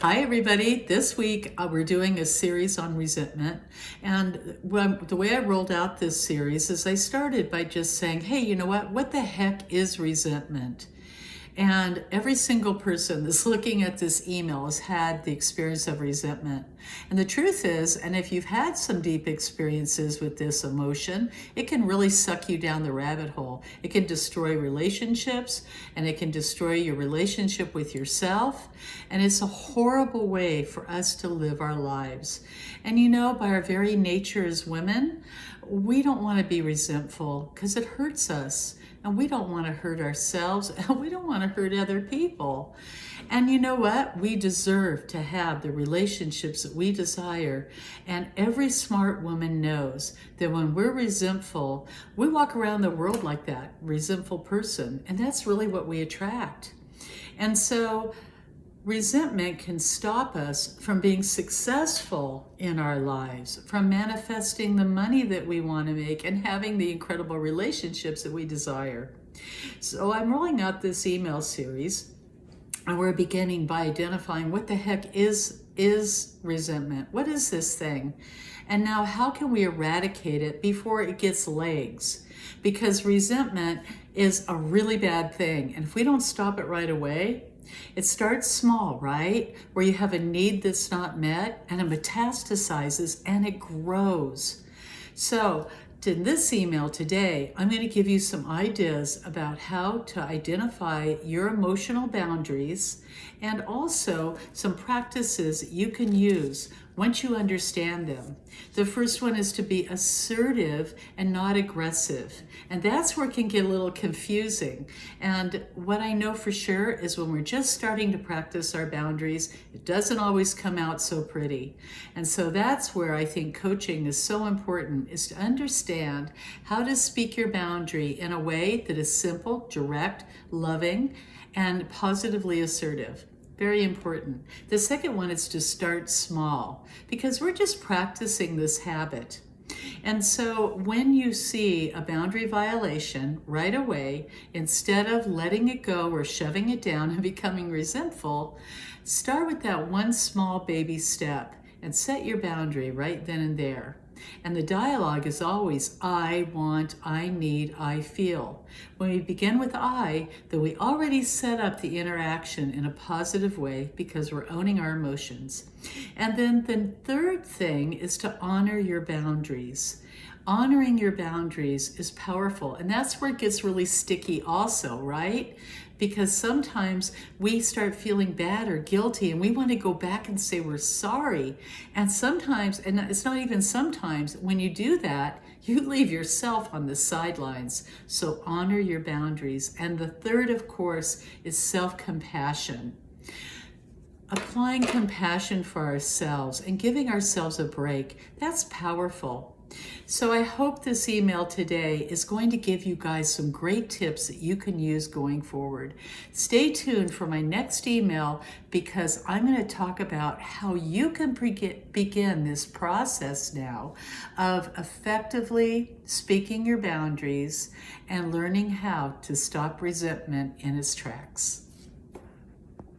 Hi, everybody. This week we're doing a series on resentment. And the way I rolled out this series is I started by just saying, hey, you know what? What the heck is resentment? And every single person that's looking at this email has had the experience of resentment. And the truth is, and if you've had some deep experiences with this emotion, it can really suck you down the rabbit hole. It can destroy relationships, and it can destroy your relationship with yourself. And it's a horrible way for us to live our lives. And you know, by our very nature as women, we don't want to be resentful because it hurts us. And we don't want to hurt ourselves, and we don't want to hurt other people. And you know what? We deserve to have the relationships that we desire. And every smart woman knows that when we're resentful, we walk around the world like that, resentful person. And that's really what we attract. And so resentment can stop us from being successful in our lives, from manifesting the money that we want to make and having the incredible relationships that we desire. So I'm rolling out this email series, and we're beginning by identifying what the heck is resentment. What is this thing? And now how can we eradicate it before it gets legs? Because resentment is a really bad thing. And if we don't stop it right away, it starts small, right? Where you have a need that's not met, and it metastasizes and it grows. So in this email today, I'm going to give you some ideas about how to identify your emotional boundaries and also some practices you can use once you understand them. The first one is to be assertive and not aggressive. And that's where it can get a little confusing. And what I know for sure is when we're just starting to practice our boundaries, it doesn't always come out so pretty. And so that's where I think coaching is so important, is to understand how to speak your boundary in a way that is simple, direct, loving, and positively assertive. Very important. The second one is to start small, because we're just practicing this habit. And so when you see a boundary violation right away, instead of letting it go or shoving it down and becoming resentful, start with that one small baby step and set your boundary right then and there. And the dialogue is always I want, I need, I feel. When we begin with I, then we already set up the interaction in a positive way because we're owning our emotions. And then the third thing is to honor your boundaries. Honoring your boundaries is powerful, and that's where it gets really sticky also, right? Because sometimes we start feeling bad or guilty and we want to go back and say we're sorry. And sometimes, and it's not even sometimes, when you do that, you leave yourself on the sidelines. So honor your boundaries. And the third, of course, is self-compassion. Applying compassion for ourselves and giving ourselves a break, that's powerful. So I hope this email today is going to give you guys some great tips that you can use going forward. Stay tuned for my next email, because I'm going to talk about how you can begin this process now of effectively speaking your boundaries and learning how to stop resentment in its tracks.